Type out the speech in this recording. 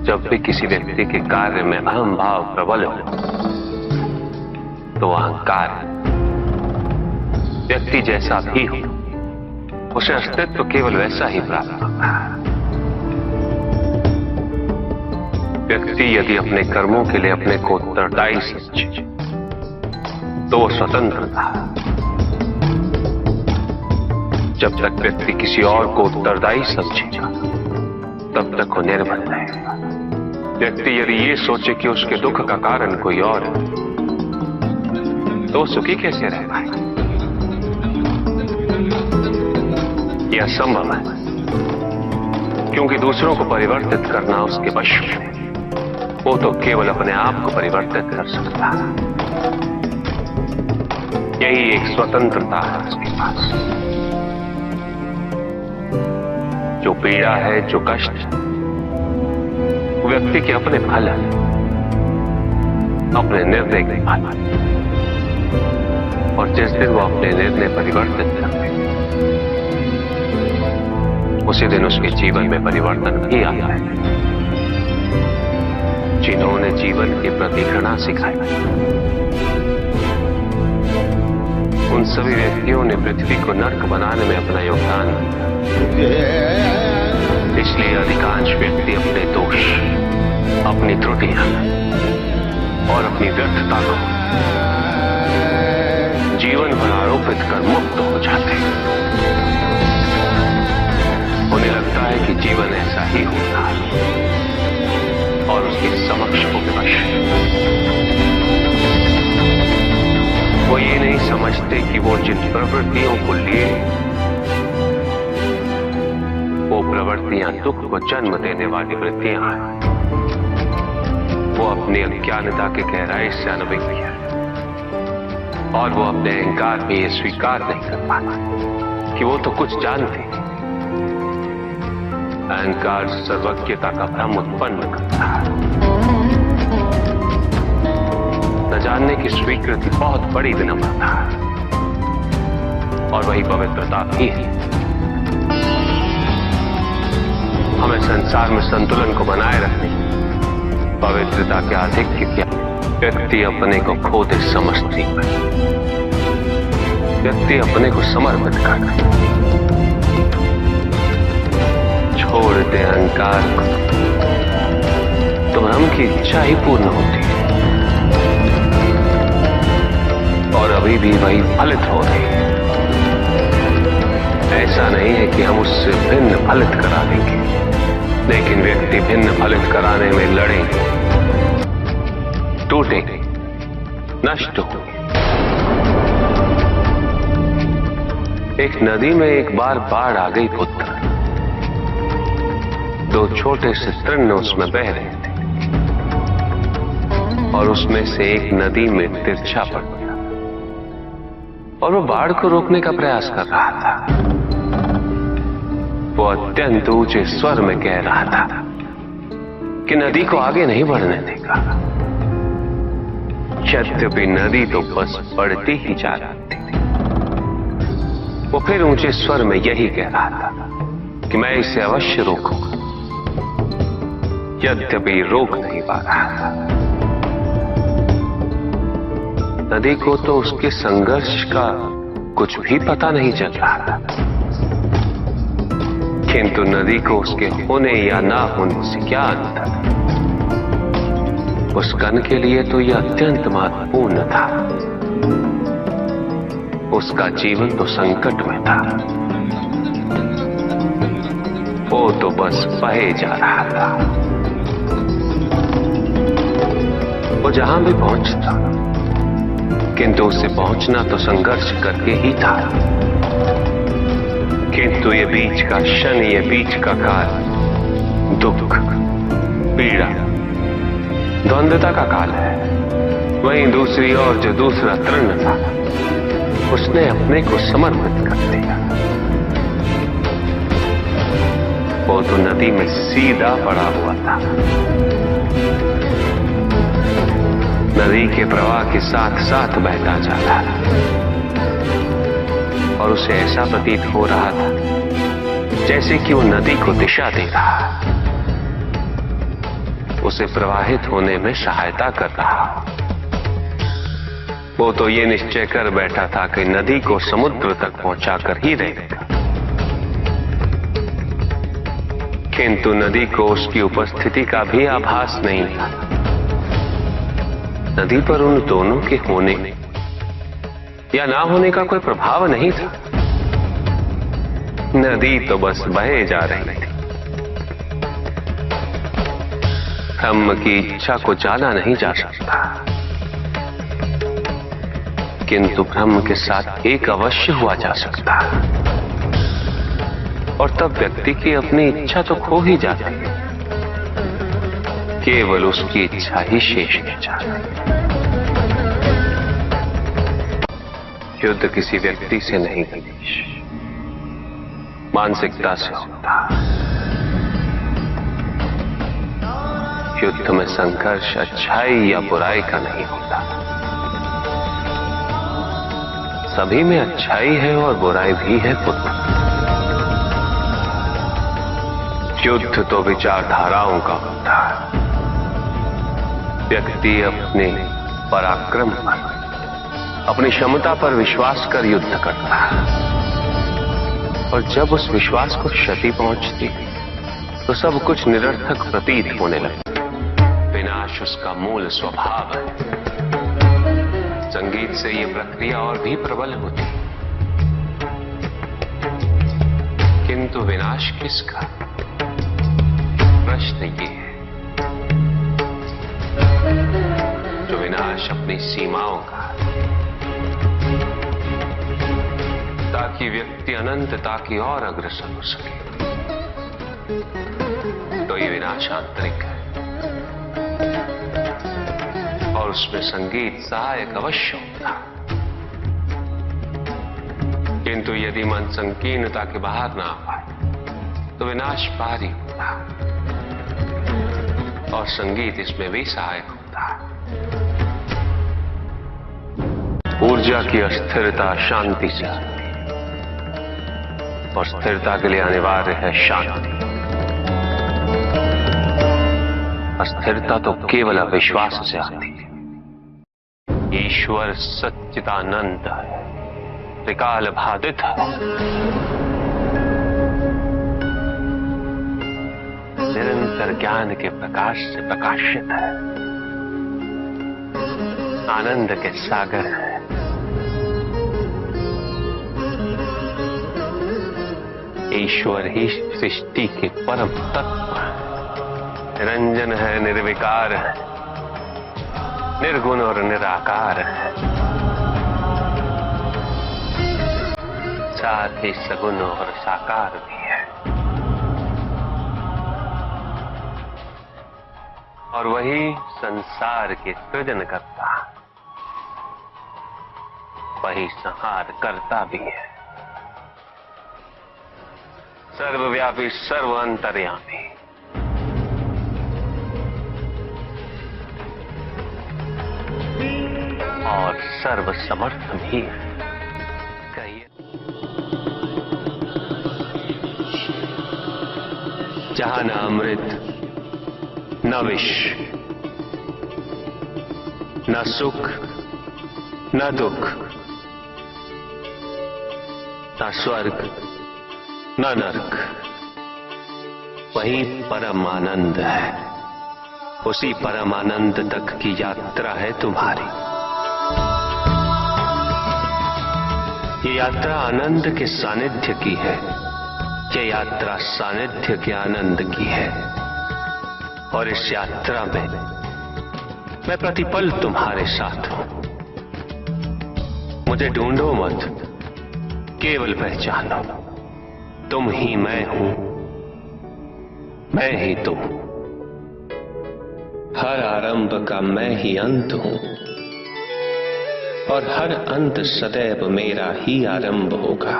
जब भी किसी व्यक्ति के कार्य में अहम भाव प्रबल हो तो अहंकार व्यक्ति जैसा भी हो उसे अस्तित्व केवल वैसा ही प्राप्त होता है। व्यक्ति यदि अपने कर्मों के लिए अपने को उत्तरदायी समझे तो वो स्वतंत्र था। जब तक व्यक्ति किसी और को उत्तरदायी समझेगा तब तक वो निर्भर रहेगा। व्यक्ति यदि ये सोचे कि उसके दुख का कारण कोई और है तो सुखी कैसे रह पाएगा? यह असंभव है, क्योंकि दूसरों को परिवर्तित करना उसके वश में है। वो तो केवल अपने आप को परिवर्तित कर सकता है। यही एक स्वतंत्रता है उसके पास। जो पीड़ा है, जो कष्ट है, वो व्यक्ति के अपने फल है, अपने निर्णय के फल। और जिस दिन वो अपने निर्णय परिवर्तित करते उसी दिन उसके जीवन में परिवर्तन भी आता है। जिन्होंने जीवन के प्रति घृणा सिखाई उन सभी व्यक्तियों ने पृथ्वी को नर्क बनाने में अपना योगदान दिया। इसलिए अधिकांश व्यक्ति अपने दोष, अपनी त्रुटियां और अपनी व्यर्थता को जीवन भर आरोपित कर मुक्त हो जाते हैं। उन्हें लगता है कि जीवन ऐसा ही होता है और उसके समक्ष वो विवश है। वो ये नहीं समझते कि वो जिन प्रवृत्तियों को लिए वो प्रवृत्तियां दुख को जन्म देने वाली वृत्तियां हैं। वो अपनी अज्ञानता के गहराई से अनभिज्ञ है और वो अपने अहंकार में ये स्वीकार नहीं कर पाते कि वो तो कुछ जानते हैं। अहंकार सर्वज्ञता का भ्रम उत्पन्न करता है। न जानने की स्वीकृति बहुत बड़ी विनम्रता है और वही पवित्रता भी है। हमें संसार में संतुलन को बनाए रखने पवित्रता के आधिक्य क्या व्यक्ति अपने को खो दे समझती है। व्यक्ति अपने को समर्पित कर छोड़ दे अहंकार को तो भ्रम की इच्छा ही पूर्ण होती है और अभी भी वही फलित हो रही है। ऐसा नहीं है कि हम उससे भिन्न फलित करा देंगे, लेकिन व्यक्ति भिन्न फलित कराने में लड़ेंगे, टूटेंगे, नष्ट होंगे। एक नदी में एक बार बाढ़ आ गई पुत्र। दो छोटे से तृण उसमें बह रहे थे और उसमें से एक नदी में तिरछा पड़ गया और वो बाढ़ को रोकने का प्रयास कर रहा था। वो अत्यंत ऊंचे स्वर में कह रहा था कि नदी को आगे नहीं बढ़ने देगा। यद्यपि नदी तो बस बढ़ती ही जा रही थी। वो फिर ऊंचे स्वर में यही कह रहा था कि मैं इसे अवश्य रोकूंगा, यद्यपि रोक नहीं पा रहा था। नदी को तो उसके संघर्ष का कुछ भी पता नहीं चल रहा था, किंतु नदी को उसके होने या ना होने से क्या अंतर? उस कण के लिए तो यह अत्यंत महत्वपूर्ण था। उसका जीवन तो संकट में था। वो तो बस बहे जा रहा था। वो जहां भी पहुंचता, किंतु उसे पहुंचना तो संघर्ष करके ही था। किंतु ये बीच का क्षण, ये बीच का काल दुख, पीड़ा, द्वंद्वता का काल है। वहीं दूसरी ओर जो दूसरा तृण था उसने अपने को समर्पित कर दिया। वो तो नदी में सीधा पड़ा हुआ था। नदी के प्रवाह के साथ साथ बहता जा रहा था और उसे ऐसा प्रतीत हो रहा था जैसे कि वो नदी को दिशा दे रहा। उसे प्रवाहित होने में सहायता कर रहा। वो तो ये निश्चय कर बैठा था कि नदी को समुद्र तक पहुंचाकर ही रहेगा, किंतु नदी को उसकी उपस्थिति का भी आभास नहीं था। नदी पर उन दोनों के होने या ना होने का कोई प्रभाव नहीं था। नदी तो बस बहे जा रही थी। ब्रह्म की इच्छा को जाना नहीं जा सकता, किंतु ब्रह्म के साथ एक अवश्य हुआ जा सकता, और तब व्यक्ति की अपनी इच्छा तो खो ही जाती, केवल उसकी इच्छा ही शेष रह जाती। युद्ध किसी व्यक्ति से नहीं गणेश, मानसिकता से होता। युद्ध में संघर्ष अच्छाई या बुराई का नहीं होता, सभी में अच्छाई है और बुराई भी है पुत्र। युद्ध तो विचारधाराओं का होता है। व्यक्ति अपने पराक्रम पर, अपनी क्षमता पर विश्वास कर युद्ध करता है, और जब उस विश्वास को क्षति पहुंचती तो सब कुछ निरर्थक प्रतीत होने लगता। विनाश उसका मूल स्वभाव है। संगीत से यह प्रक्रिया और भी प्रबल होती, किंतु विनाश किसका? प्रश्न ये है। जो विनाश अपनी सीमाओं का, ताकि व्यक्ति अनंतता की ओर अग्रसर हो सके, तो ये विनाश आंतरिक है, और उसमें संगीत सहायक अवश्य होता। किंतु यदि मन संकीर्णता के बाहर ना आ पाए तो विनाश भारी होता, और संगीत इसमें भी सहायक होता। ऊर्जा की अस्थिरता शांति से आती, और स्थिरता के लिए अनिवार्य है शांति। अस्थिरता तो केवल अविश्वास से आती है। ईश्वर सच्चिदानंद है, त्रिकाल बाधित है, निरंतर ज्ञान के प्रकाश से प्रकाशित है, आनंद के सागर है। ईश्वर ही सृष्टि के परम तत्व है, निरंजन है, निर्विकार है, निर्गुण और निराकार है, साथ ही सगुण और साकार भी है। और वही संसार के सृजन करता, वही संहार करता भी है। सर्वव्यापी, सर्व अंतर्यामी, और सर्व समर्थ भी है। जहां न अमृत, न विष, न सुख, न दुख, न स्वर्ग, न नरक, वही परम आनंद है। उसी परम आनंद तक की यात्रा है तुम्हारी। ये यात्रा आनंद के सानिध्य की है, ये यात्रा सानिध्य के आनंद की है, और इस यात्रा में मैं प्रतिपल तुम्हारे साथ हूं। मुझे ढूंढो मत, केवल पहचानो, तुम ही मैं हूं, मैं ही तुम। हर आरंभ का मैं ही अंत हूं, और हर अंत सदैव मेरा ही आरंभ होगा।